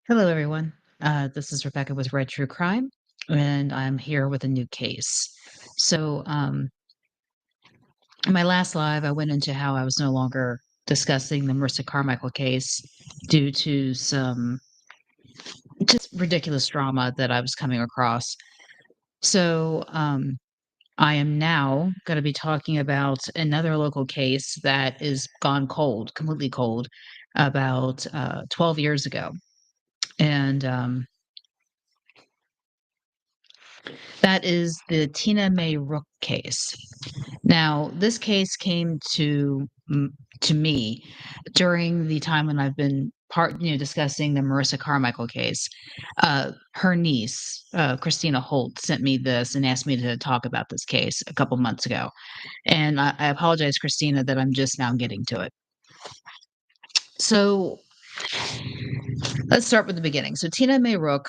Hello, everyone. This is Rebecca with Red True Crime, and I'm here with a new case. In my last live, I went into how I was no longer discussing the Marissa Carmichael case due to some just ridiculous drama that I was coming across. So, I am now going to be talking about another local case that is gone cold, completely cold, about 12 years ago. And that is the Tina Mae Rook case. Now, this case came to me during the time when I've been discussing the Marissa Carmichael case. Her niece, Christina Holt, sent me this and asked me to talk about this case a couple months ago. And I apologize, Christina, that I'm just now getting to it. So let's start with the beginning. So Tina Mae Rook,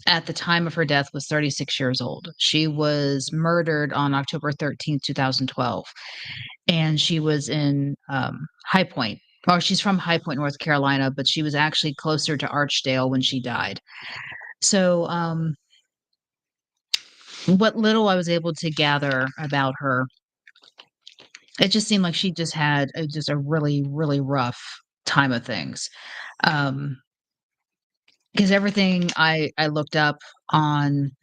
at the time of her death, was 36 years old. She was murdered on October 13th, 2012. And she was in High Point. Well, she's from High Point, North Carolina, but she was actually closer to Archdale when she died. So, what little I was able to gather about her, it just seemed like she just had just a really, really rough time of things. Um, because everything I looked up online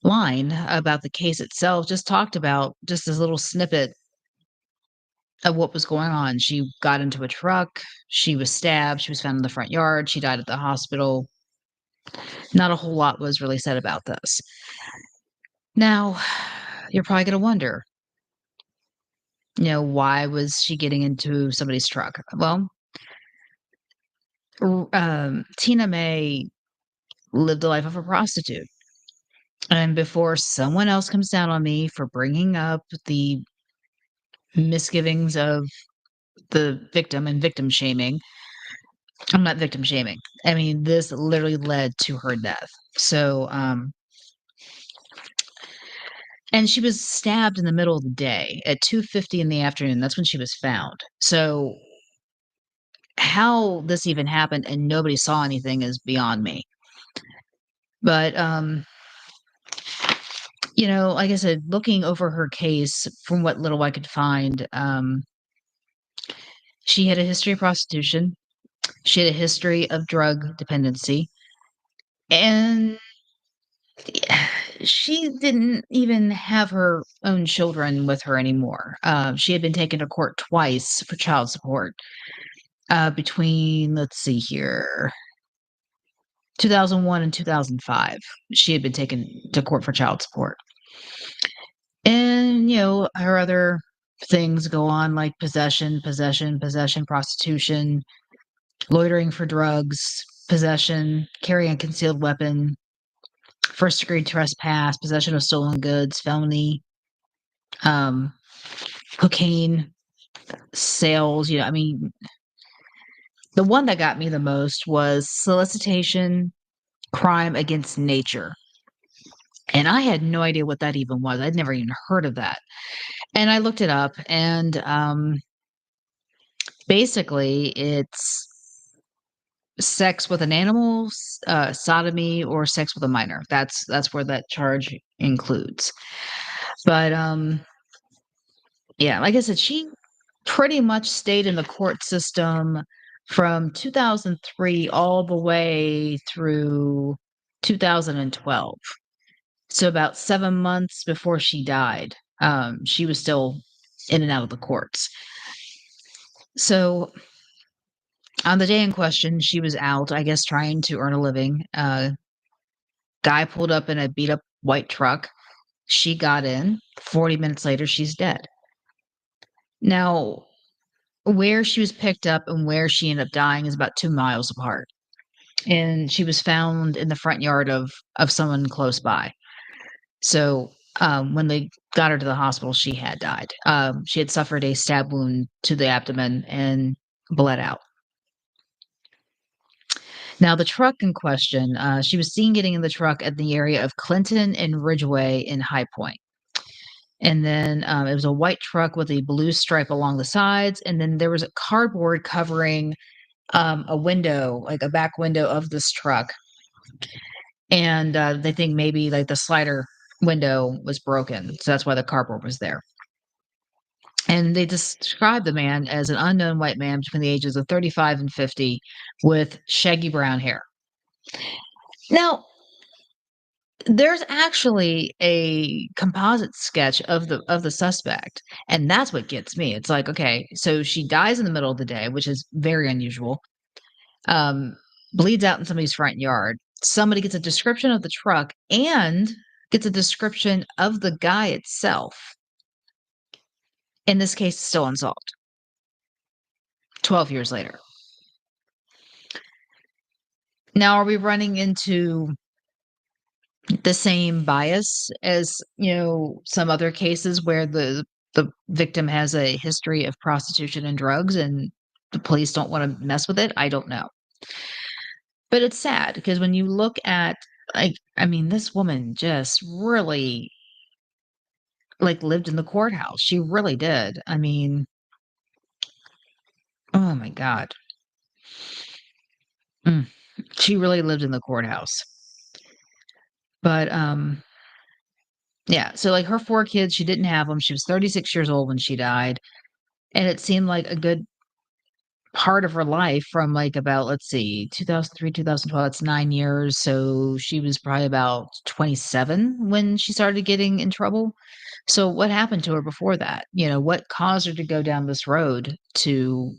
about the case itself just talked about just this little snippet of what was going on. She got into a truck, she was stabbed, she was found in the front yard, she died at the hospital. Not a whole lot was really said about this. Now, you're probably going to wonder, why was she getting into somebody's truck? Well, Tina May lived the life of a prostitute. And before someone else comes down on me for bringing up the misgivings of the victim and victim shaming, I'm not victim shaming. I mean, this literally led to her death. So, and she was stabbed in the middle of the day at 2:50 in the afternoon. That's when she was found. So how this even happened and nobody saw anything is beyond me. But like I said, looking over her case from what little I could find, she had a history of prostitution. She had a history of drug dependency. And she didn't even have her own children with her anymore. She had been taken to court twice for child support between, let's see here, 2001 and 2005. She had been taken to court for child support. And, her other things go on like possession, prostitution, loitering for drugs, possession, carrying a concealed weapon, first degree trespass, possession of stolen goods, felony, um, cocaine sales. I mean, the one that got me the most was solicitation, crime against nature. And I had no idea what that even was. I'd never even heard of that. And I looked it up, and basically, it's sex with an animal, sodomy, or sex with a minor. That's where that charge includes. But yeah, like I said, she pretty much stayed in the court system from 2003 all the way through 2012. So about 7 months before she died, she was still in and out of the courts. So on the day in question, she was out, I guess, trying to earn a living. Guy pulled up in a beat up white truck. She got in. 40 minutes later, she's dead. Now, where she was picked up and where she ended up dying is about 2 miles apart. And she was found in the front yard of someone close by. So when they got her to the hospital, she had died. She had suffered a stab wound to the abdomen and bled out. Now, the truck in question, she was seen getting in the truck at the area of Clinton and Ridgeway in High Point. And then it was a white truck with a blue stripe along the sides. And then there was a cardboard covering a window, like a back window of this truck, and they think maybe like the slider window was broken, so that's why the carport was there. And they described the man as an unknown white man between the ages of 35 and 50 with shaggy brown hair. Now, there's actually a composite sketch of the suspect, and that's what gets me. It's like, okay, so she dies in the middle of the day, which is very unusual. Um, Bleeds out in somebody's front yard. Somebody gets a description of the truck and gets a description of the guy itself. In this case, still unsolved. 12 years later. Now, are we running into the same bias as, some other cases where the victim has a history of prostitution and drugs and the police don't wanna mess with it? I don't know. But it's sad because when you look at, like, I mean, this woman just really, like, lived in the courthouse. She really did. I mean, oh my god. Mm. She really lived in the courthouse. But, yeah, so, like, her 4 kids, she didn't have them. She was 36 years old when she died, and it seemed like a good part of her life from, like, about, let's see, 2003, 2012, that's 9 years, so she was probably about 27 when she started getting in trouble. So what happened to her before that? What caused her to go down this road to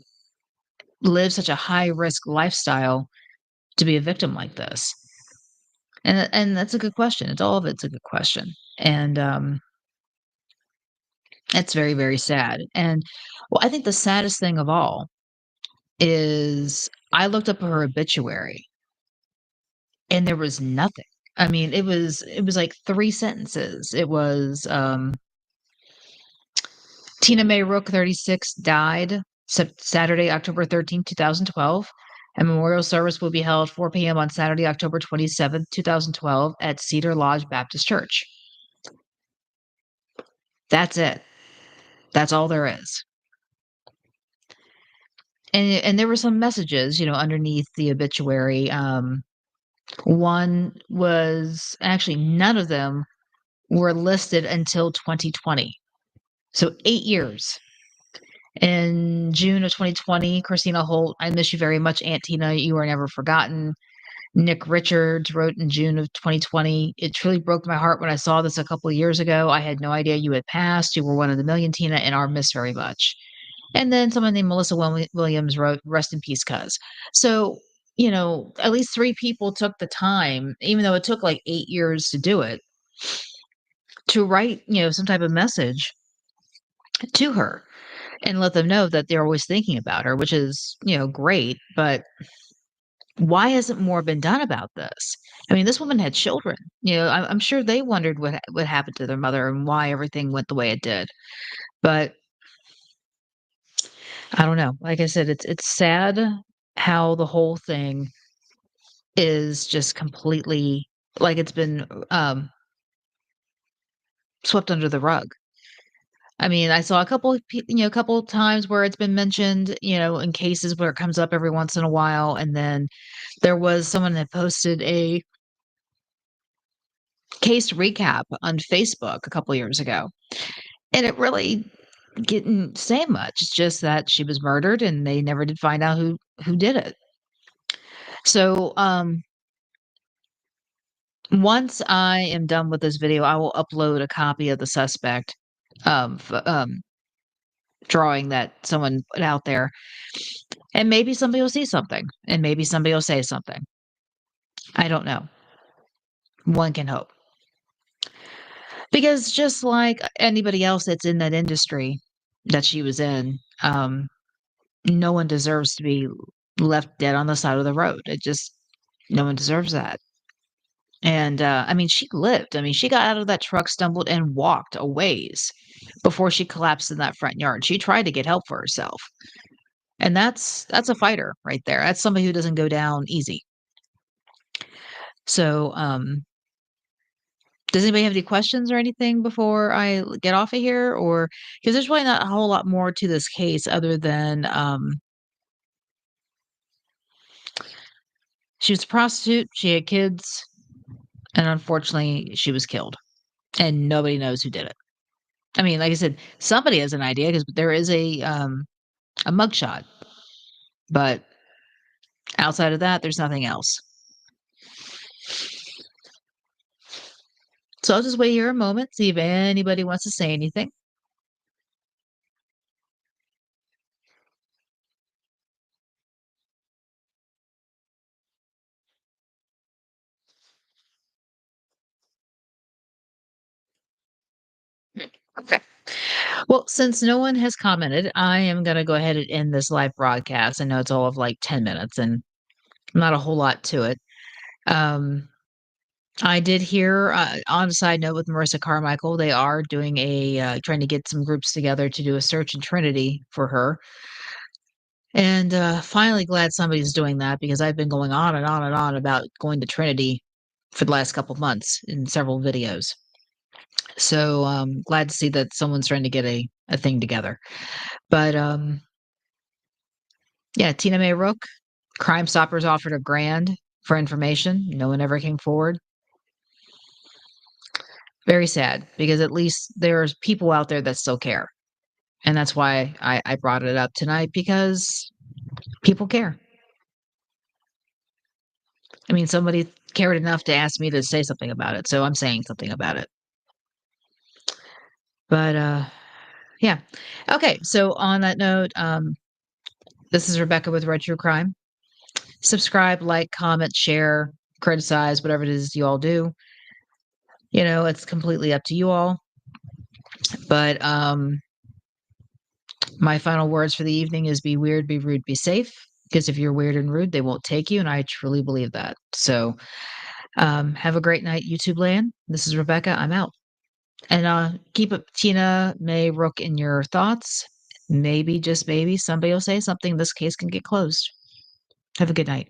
live such a high risk lifestyle to be a victim like this? And that's a good question. It's a good question. And, it's very, very sad. And, well, I think the saddest thing of all is I looked up her obituary and there was nothing. I mean, it was like 3 sentences. It was, Tina Mae Rook, 36, died Saturday, October 13th, 2012. A memorial service will be held 4 p.m. on Saturday, October 27th, 2012 at Cedar Lodge Baptist Church. That's it. That's all there is. And there were some messages, underneath the obituary. One was actually none of them were listed until 2020. So 8 years. In June of 2020, Christina Holt, "I miss you very much, Aunt Tina. You are never forgotten." Nick Richards wrote in June of 2020, "It truly broke my heart when I saw this a couple of years ago. I had no idea you had passed. You were one of the million, Tina, and are missed very much." And then someone named Melissa Williams wrote, "Rest in peace, cuz." So, at least 3 people took the time, even though it took like 8 years to do it, to write, some type of message to her and let them know that they're always thinking about her, which is, great. But why hasn't more been done about this? I mean, this woman had children. I'm sure they wondered what happened to their mother and why everything went the way it did. But I don't know. Like I said, it's sad how the whole thing is just completely like it's been swept under the rug. I mean, I saw a couple of a couple of times where it's been mentioned, in cases where it comes up every once in a while, and then there was someone that posted a case recap on Facebook a couple years ago, and it really didn't say much. It's just that she was murdered, and they never did find out who did it. So, once I am done with this video, I will upload a copy of the suspect, drawing that someone put out there, and maybe somebody will see something, and maybe somebody will say something. I don't know. One can hope. Because just like anybody else that's in that industry that she was in, no one deserves to be left dead on the side of the road. No one deserves that. And, I mean, she lived. I mean, she got out of that truck, stumbled, and walked a ways before she collapsed in that front yard. She tried to get help for herself. And that's a fighter right there. That's somebody who doesn't go down easy. So, does anybody have any questions or anything before I get off of here? Or because there's really not a whole lot more to this case other than, She was a prostitute, she had kids, and unfortunately, she was killed, and nobody knows who did it. I mean, like I said, somebody has an idea because there is a mugshot, but outside of that, there's nothing else. So I'll just wait here a moment, see if anybody wants to say anything. Okay. Well, since no one has commented, I am gonna go ahead and end this live broadcast. I know it's all of like 10 minutes and not a whole lot to it. Um, I did hear, on a side note with Marissa Carmichael, they are doing trying to get some groups together to do a search in Trinity for her. And finally glad somebody's doing that because I've been going on and on and on about going to Trinity for the last couple months in several videos. So glad to see that someone's trying to get a thing together. But yeah, Tina Mae Rook, Crime Stoppers offered $1,000 for information. No one ever came forward. Very sad because at least there's people out there that still care. And that's why I brought it up tonight because people care. I mean, somebody cared enough to ask me to say something about it. So I'm saying something about it. But yeah. Okay. So on that note, this is Rebecca with Red True Crime. Subscribe, like, comment, share, criticize, whatever it is you all do. You know, it's completely up to you all. But my final words for the evening is be weird, be rude, be safe. Because if you're weird and rude, they won't take you. And I truly believe that. So have a great night, YouTube land. This is Rebecca. I'm out. And keep up Tina Mae Rook in your thoughts. Maybe, just maybe, somebody will say something. This case can get closed. Have a good night.